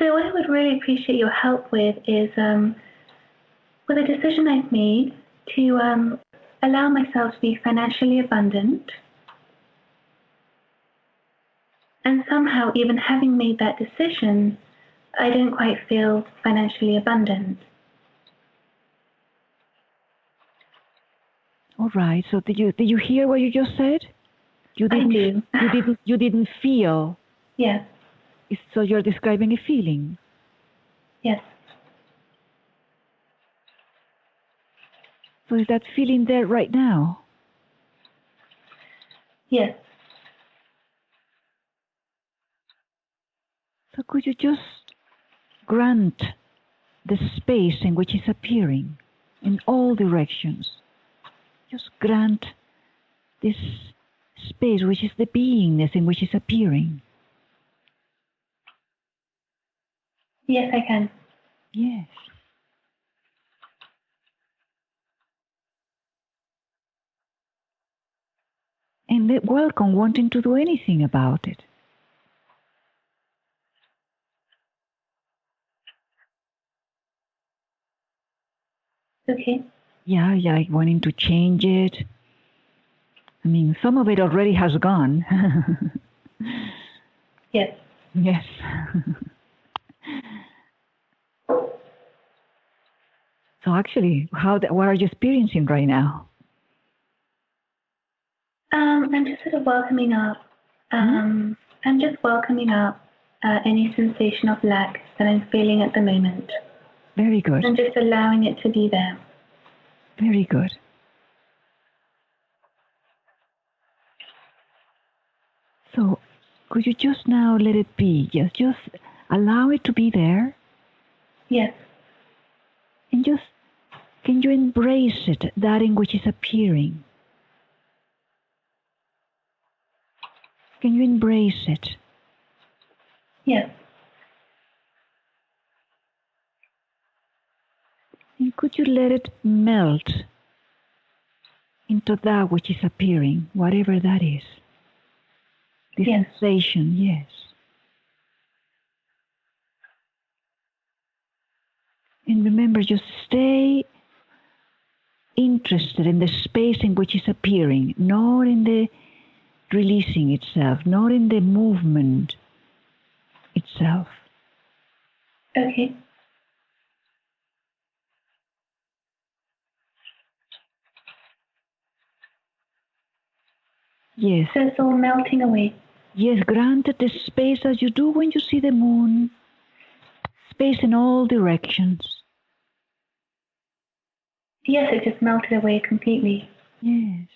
So what I would really appreciate your help with is, with a decision I've made to allow myself to be financially abundant, and somehow even having made that decision, I don't quite feel financially abundant. All right. So did you hear what you just said? You didn't. I do. You didn't feel. Yes. So you're describing a feeling. Yes. So is that feeling there right now? Yes. So could you just grant the space in which it's appearing in all directions? Just grant this space, which is the beingness in which it's appearing. Yes, I can. Yes. And welcome wanting to do anything about it. Okay. Yeah, like wanting to change it. I mean, some of it already has gone. Yes. Yes. So actually, what are you experiencing right now? I'm just sort of welcoming up. I'm just welcoming up any sensation of lack that I'm feeling at the moment. Very good. And just allowing it to be there. Very good. So, could you just now let it be? Just allow it to be there. Yes. And just, can you embrace it, that in which is appearing? Can you embrace it? Yes. And could you let it melt into that which is appearing, whatever that is? The sensation, yes. And remember, just stay interested in the space in which it's appearing, not in the releasing itself, not in the movement itself. Okay. Yes. So it's all melting away. Yes, granted the space as you do when you see the moon. Space in all directions. Yes, it just melted away completely. Yes.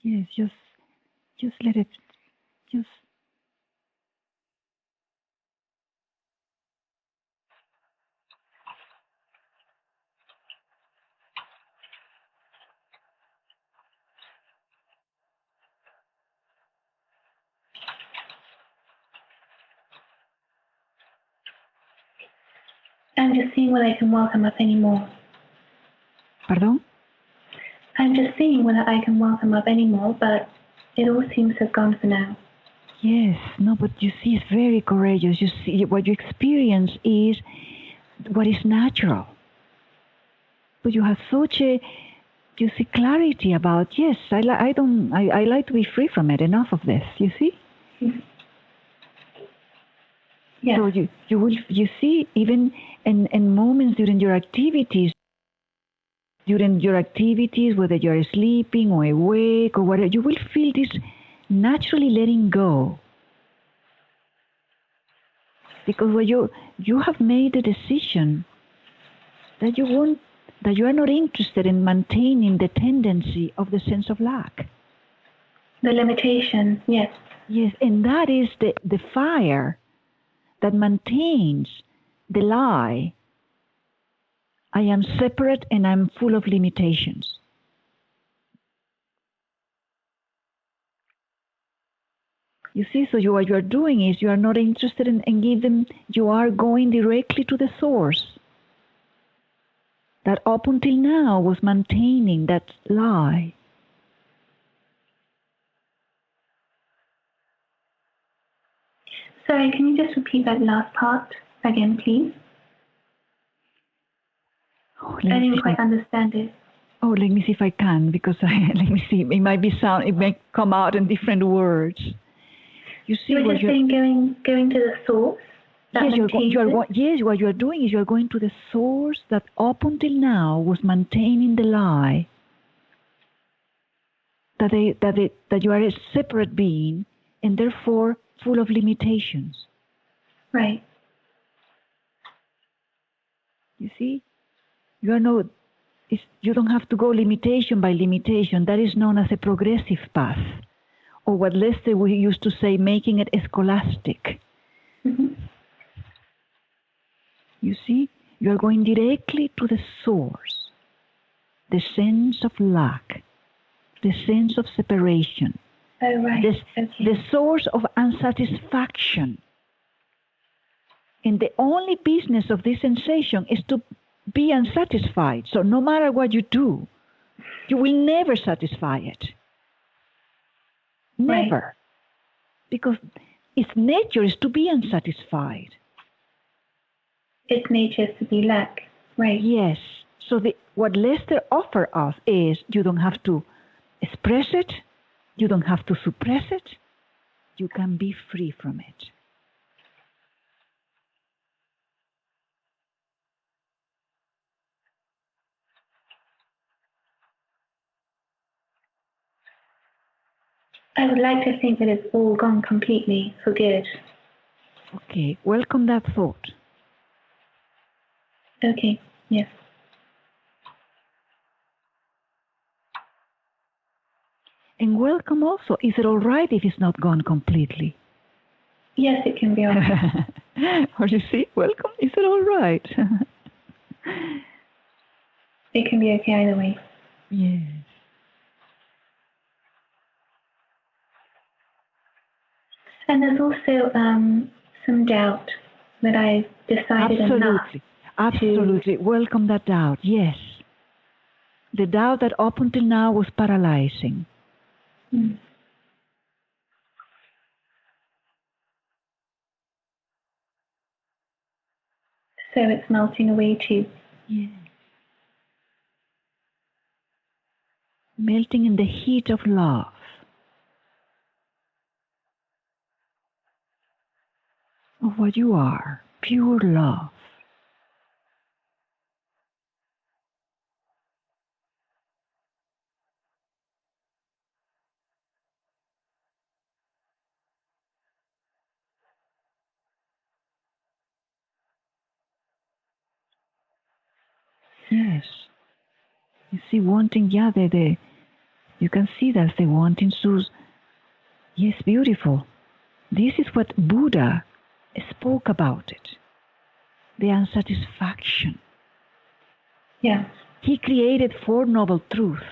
Yes, just let it, just. I'm just seeing whether I can welcome up anymore. Pardon? I'm just seeing whether I can welcome up anymore, but it all seems to have gone for now. Yes, no, but you see, it's very courageous. You see, what you experience is what is natural. But you have such a, you see, clarity about, yes, I like to be free from it. Enough of this, you see? Mm-hmm. Yes. So you see, even in moments during your activities, whether you're sleeping or awake or whatever, you will feel this naturally letting go. Because when you have made the decision that you are not interested in maintaining the tendency of the sense of lack. The limitation, yes. Yes, and that is the fire that maintains the lie. I am separate and I'm full of limitations. You see, so what you are doing is you are not interested in giving, you are going directly to the source that up until now was maintaining that lie. Sorry, can you just repeat that last part again, please? I didn't quite understand it. Oh, let me see if I can, because let me see. It might be sound. It may come out in different words. You see, you were just saying going to the source. Yes, yes, what you are doing is you are going to the source that up until now was maintaining the lie that you are a separate being and therefore full of limitations. Right. You see, you don't have to go limitation by limitation. That is known as a progressive path, or what Lester we used to say, making it scholastic. Mm-hmm. You see, you are going directly to the source, the sense of lack, the sense of separation, the source of unsatisfaction. And the only business of this sensation is to be unsatisfied. So no matter what you do, you will never satisfy it. Never. Right. Because its nature is to be unsatisfied. Its nature is to be lack. Right. Yes. So what Lester offers us is you don't have to express it, you don't have to suppress it, you can be free from it. I would like to think that it's all gone completely for good. Okay, welcome that thought. Okay, yes. And welcome also, is it all right if it's not gone completely? Yes, it can be all right. Or you see, welcome, is it all right? It can be okay either way. Yes. And there's also some doubt that I've decided enough. Absolutely. Welcome that doubt, yes. The doubt that up until now was paralyzing. Mm. So it's melting away too. Yes. Melting in the heat of love. Of what you are, pure love. Yes. You see, wanting, you can see that's the wanting source. Yes, beautiful. This is what Buddha spoke about it. The unsatisfaction. Yeah. He created Four Noble Truths.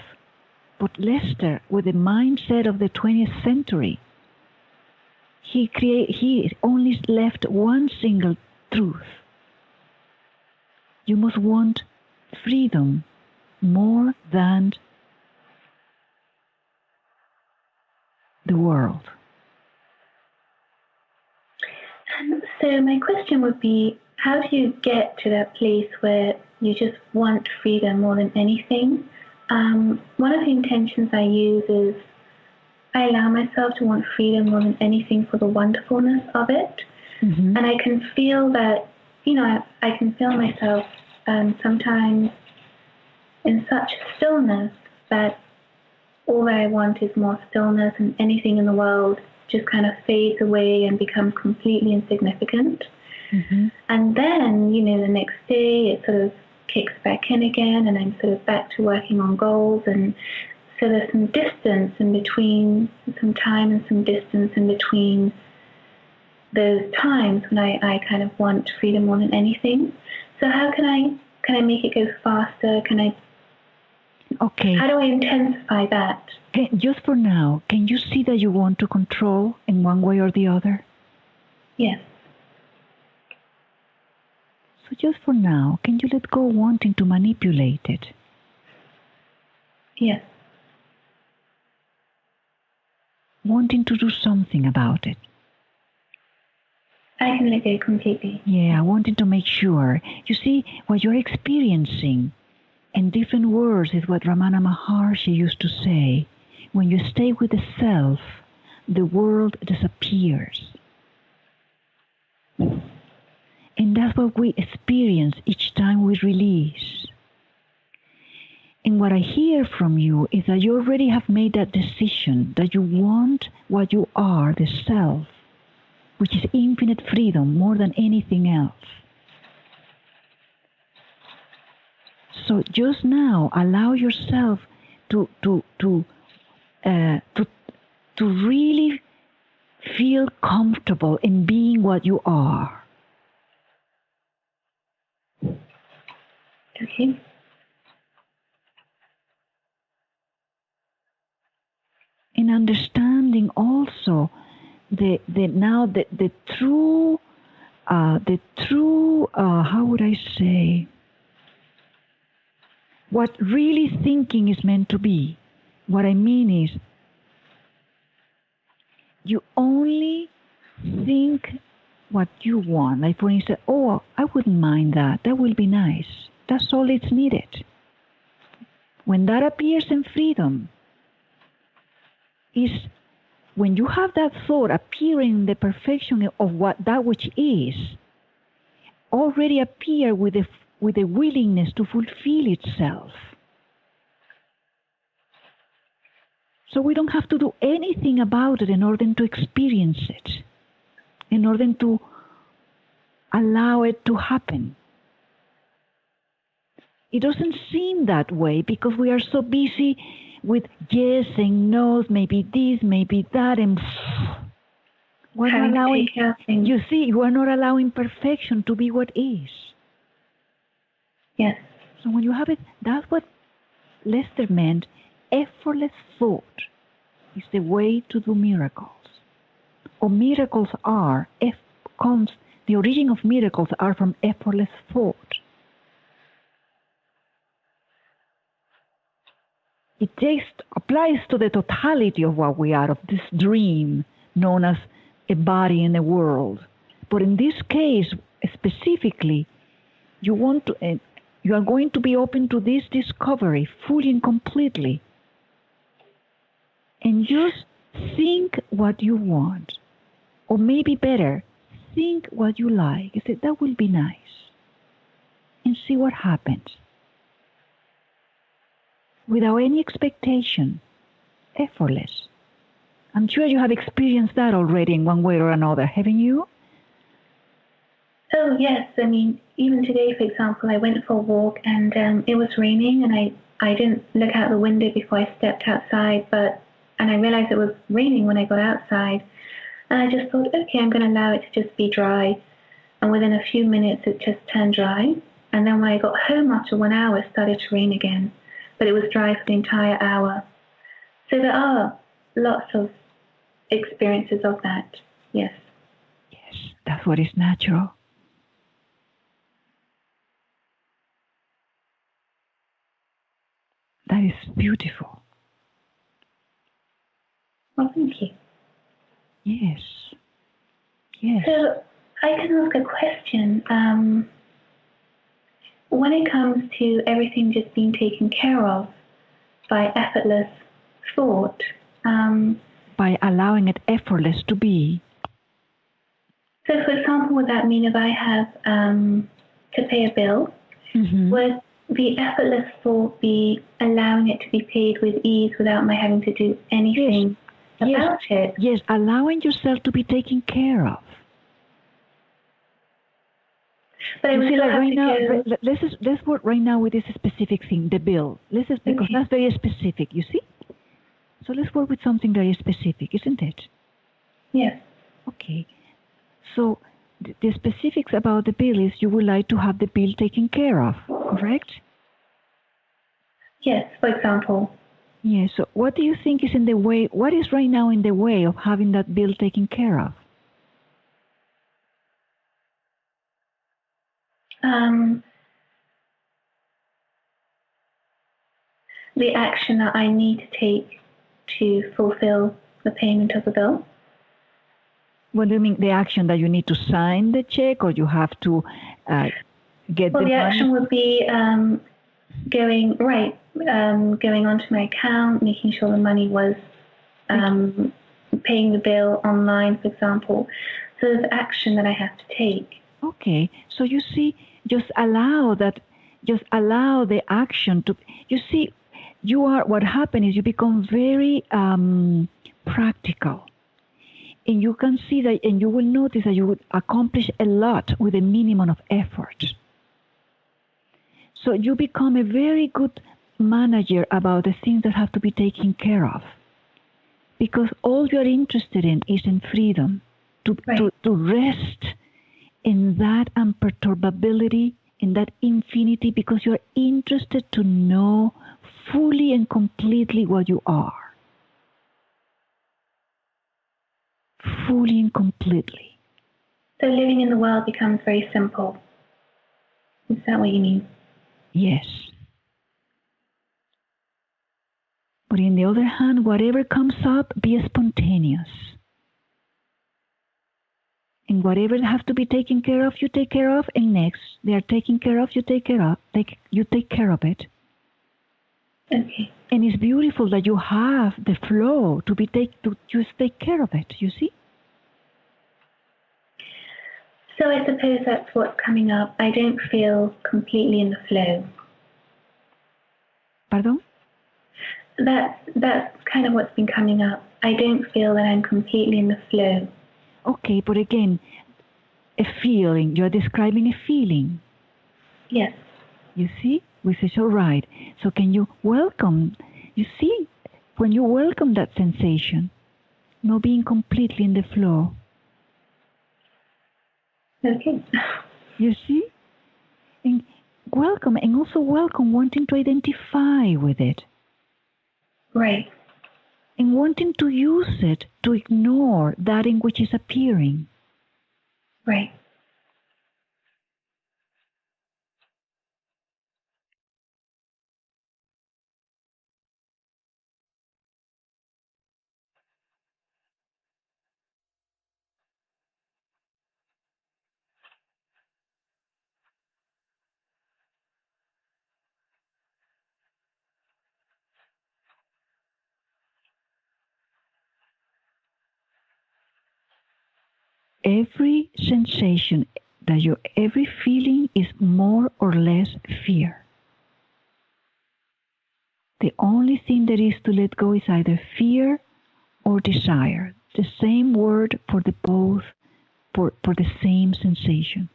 But Lester, with the mindset of the 20th century, he only left one single truth. You must want freedom more than the world. So my question would be, how do you get to that place where you just want freedom more than anything? One of the intentions I use is I allow myself to want freedom more than anything for the wonderfulness of it. Mm-hmm. And I can feel that, I can feel myself sometimes in such stillness that all that I want is more stillness, and anything in the world just kind of fades away and becomes completely insignificant. Mm-hmm. And then, the next day it sort of kicks back in again, and I'm sort of back to working on goals. And so there's some distance in between, some time and some distance in between those times when I kind of want freedom more than anything. So how can I make it go faster? Okay. How do I intensify that? Just for now, can you see that you want to control in one way or the other? Yes. So just for now, can you let go wanting to manipulate it? Yes. Wanting to do something about it. I can let go completely. Yeah, I wanted to make sure. You see, what you're experiencing in different words is what Ramana Maharshi used to say. When you stay with the self, the world disappears. And that's what we experience each time we release. And what I hear from you is that you already have made that decision, that you want what you are, the self, which is infinite freedom more than anything else. So just now, allow yourself to really feel comfortable in being what you are. Okay. And understanding also the true how would I say, what really thinking is meant to be. What I mean is, you only think what you want. Like for instance, oh, I wouldn't mind that. That will be nice. That's all it's needed. When that appears in freedom, is when you have that thought appearing in the perfection of what that which is, already appear with a willingness to fulfill itself. So we don't have to do anything about it in order to experience it, in order to allow it to happen. It doesn't seem that way because we are so busy with yes and no's, maybe this, maybe that, and we're not allowing, you see, you are not allowing perfection to be what is. Yes. So when you have it, that's what Lester meant. Effortless thought is the way to do miracles. Or miracles are, the origin of miracles are from effortless thought. It applies to the totality of what we are, of this dream known as a body in the world. But in this case, specifically, you are going to be open to this discovery fully and completely. And just think what you want. Or maybe better, think what you like. You say, that will be nice. And see what happens. Without any expectation, effortless. I'm sure you have experienced that already in one way or another, haven't you? Oh, yes. I mean, even today, for example, I went for a walk and it was raining and I didn't look out the window before I stepped outside, and I realized it was raining when I got outside. And I just thought, okay, I'm going to allow it to just be dry. And within a few minutes, it just turned dry. And then when I got home after 1 hour, it started to rain again. But it was dry for the entire hour. So there are lots of experiences of that, yes. Yes, that's what is natural. That is beautiful. Well, thank you. Yes. Yes. So I can ask a question. When it comes to everything just being taken care of by effortless thought, by allowing it effortless to be. So, for example, would that mean if I have to pay a bill, would the effortless thought be allowing it to be paid with ease without my having to do anything about it? Yes, allowing yourself to be taken care of. But I would still have to go... Let's work right now with this specific thing, the bill. Because that's very specific, you see? So let's work with something very specific, isn't it? Yes. Okay. So the specifics about the bill is you would like to have the bill taken care of, correct? Yes, for example. Yes, so what do you think is in the way, what is right now in the way of having that bill taken care of? The action that I need to take to fulfill the payment of the bill. What do you mean, the action that you need to sign the check, or you have to get the money? Well, the action would be going onto my account, making sure the money was paying the bill online, for example. So there's action that I have to take. Okay, so you see, just allow the action to, you see, what happens is you become very practical. And you can see that, and you will notice that you would accomplish a lot with a minimum of effort. So you become a very good manager about the things that have to be taken care of. Because all you are interested in is in freedom, to rest in that imperturbability, in that infinity, because you are interested to know fully and completely what you are. Fully and completely. So living in the world becomes very simple. Is that what you mean? Yes. But on the other hand, whatever comes up, be spontaneous. And whatever has to be taken care of, you take care of, and next they are taken care of, you take care of. You take care of it. Okay. And it's beautiful that you have the flow to just take care of it. You see? So I suppose that's what's coming up. I don't feel completely in the flow. Pardon? That's kind of what's been coming up. I don't feel that I'm completely in the flow. Okay, but again, a feeling. You're describing a feeling. Yes. You see? We say, all right. So can you welcome? You see, when you welcome that sensation, not being completely in the flow. Okay. You see? And welcome, and also welcome wanting to identify with it. Right. And wanting to use it to ignore that in which is appearing. Right. Every sensation every feeling is more or less fear. The only thing there is to let go is either fear or desire. The same word for the both, for the same sensation.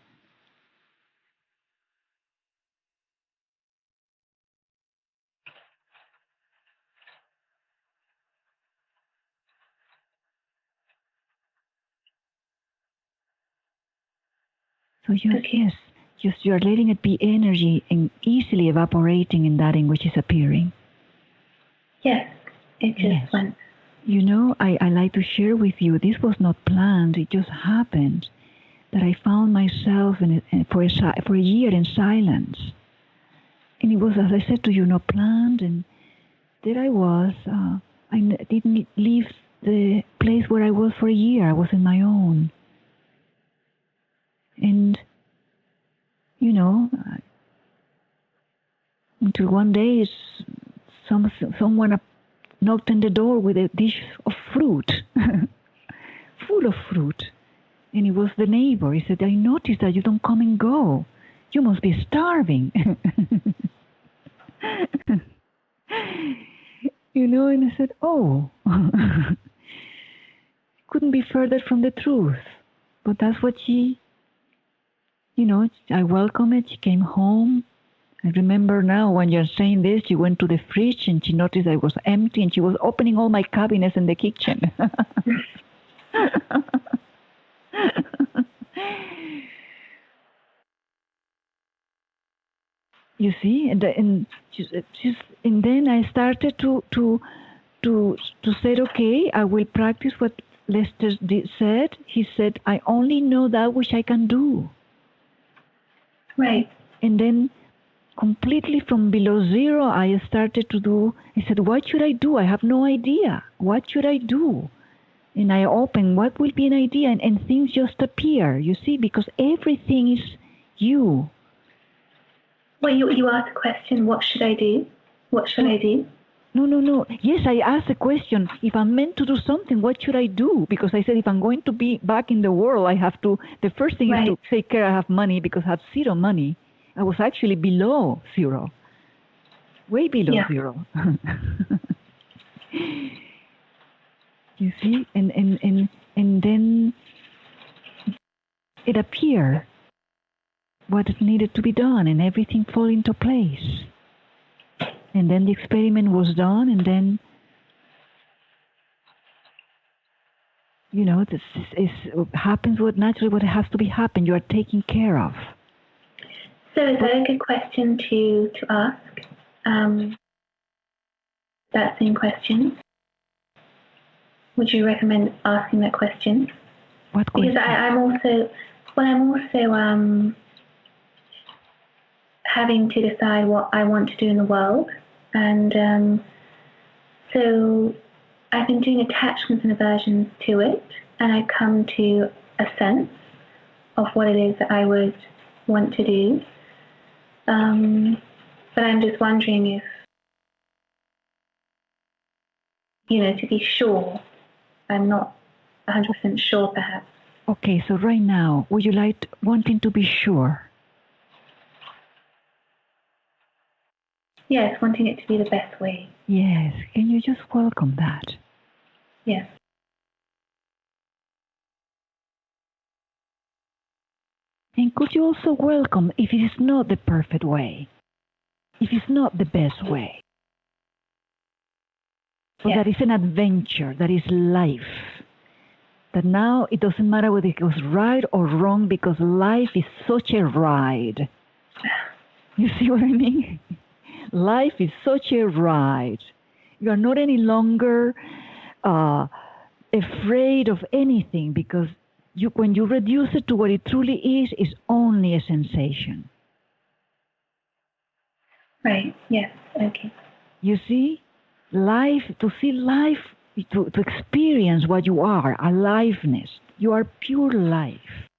So yes, just you're letting it be energy and easily evaporating in that in which is appearing. Yes, it just went. You know, I like to share with you, this was not planned, it just happened that I found myself for a year in silence. And it was, as I said to you, not planned, and there I was. I didn't leave the place where I was for a year, I was in my own. And, you know, until one day someone knocked on the door with a dish of fruit, full of fruit. And it was the neighbor. He said, I noticed that you don't come and go. You must be starving. You know, and I said, oh. Couldn't be further from the truth. But that's what she, you know, I welcome it. She came home. I remember now when you're saying this, she went to the fridge and she noticed that it was empty and she was opening all my cabinets in the kitchen. You see, and then I started to say, okay, I will practice what Lester said. He said, I only know that which I can do. Right. And then completely from below zero, I started to do, I said, what should I do? I have no idea. What should I do? And I open what will be an idea, and things just appear, you see, because everything is you. Well, you asked the question, what should I do? What shall I do? No. Yes, I asked the question, if I'm meant to do something, what should I do? Because I said, if I'm going to be back in the world, I have to, the first thing is to take care I have money, because I have zero money. I was actually below zero. Way below zero. You see? And then it appeared what needed to be done, and everything fell into place. And then the experiment was done, and then, you know, this is happens what naturally what has to be happen. You are taken care of. So is that a good question to ask? That same question? Would you recommend asking that question? What question? Because I'm also having to decide what I want to do in the world, and so I've been doing attachments and aversions to it, and I come to a sense of what it is that I would want to do. But I'm just wondering if, to be sure, I'm not 100% sure perhaps. Okay, so right now, would you like wanting to be sure? Yes, wanting it to be the best way. Yes, can you just welcome that? Yes. And could you also welcome if it is not the perfect way, if it's not the best way? So that is an adventure, that is life. That now it doesn't matter whether it goes right or wrong, because life is such a ride. You see what I mean? Life is such a ride. You are not any longer afraid of anything, because when you reduce it to what it truly is, it's only a sensation. Right, yes, okay. You see? Life, to see life, to experience what you are, aliveness. You are pure life.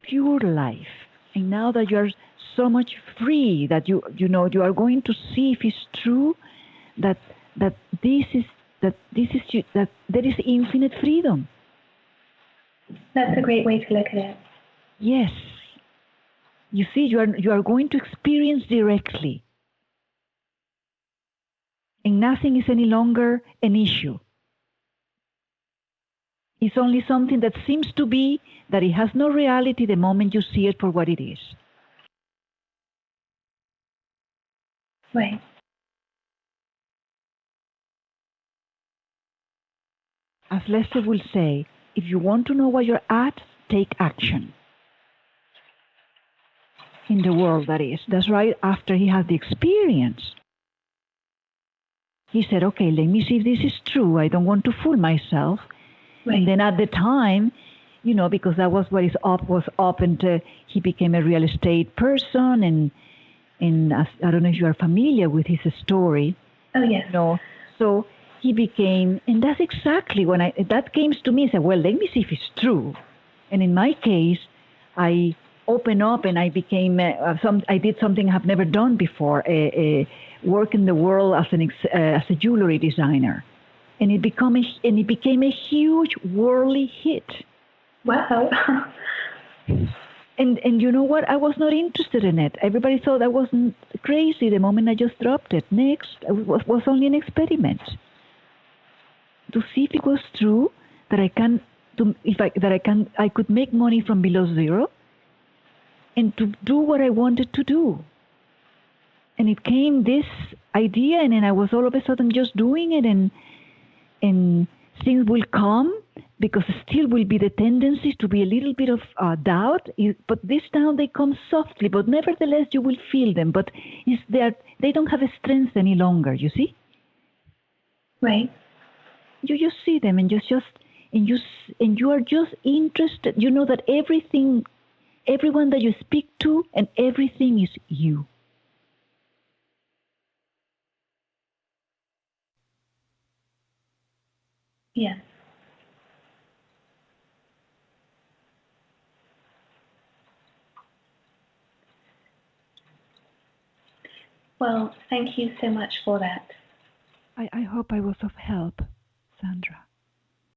Pure life. And now that you are so much free, that you are going to see if it's true that there is infinite freedom. That's a great way to look at it. Yes. You see, you are going to experience directly. And nothing is any longer an issue. It's only something that seems to be, that it has no reality the moment you see it for what it is. Right. As Lester will say, if you want to know where you're at, take action. In the world, that is. That's right after he had the experience. He said, okay, let me see if this is true. I don't want to fool myself. Right. And then at the time, because that was what was up, and he became a real estate person, and I don't know if you are familiar with his story. Oh, yes. So he became, and that's exactly when that came to me. I said, well, let me see if it's true. And in my case, I opened up and I became I did something I've never done before, work in the world as a jewelry designer, and it became a huge worldly hit. Wow. And you know what? I was not interested in it. Everybody thought I wasn't crazy the moment I just dropped it. Next, it was only an experiment to see if it was true that I could make money from below zero, and to do what I wanted to do. And it came this idea, and then I was all of a sudden just doing it, and things will come, because still will be the tendencies to be a little bit of doubt, but this time they come softly, but nevertheless you will feel them, but they don't have a strength any longer, you see? Right. You just see them, and you are just interested. You know that everyone that you speak to, and everything is you. Yes. Well, thank you so much for that. I hope I was of help, Sandra.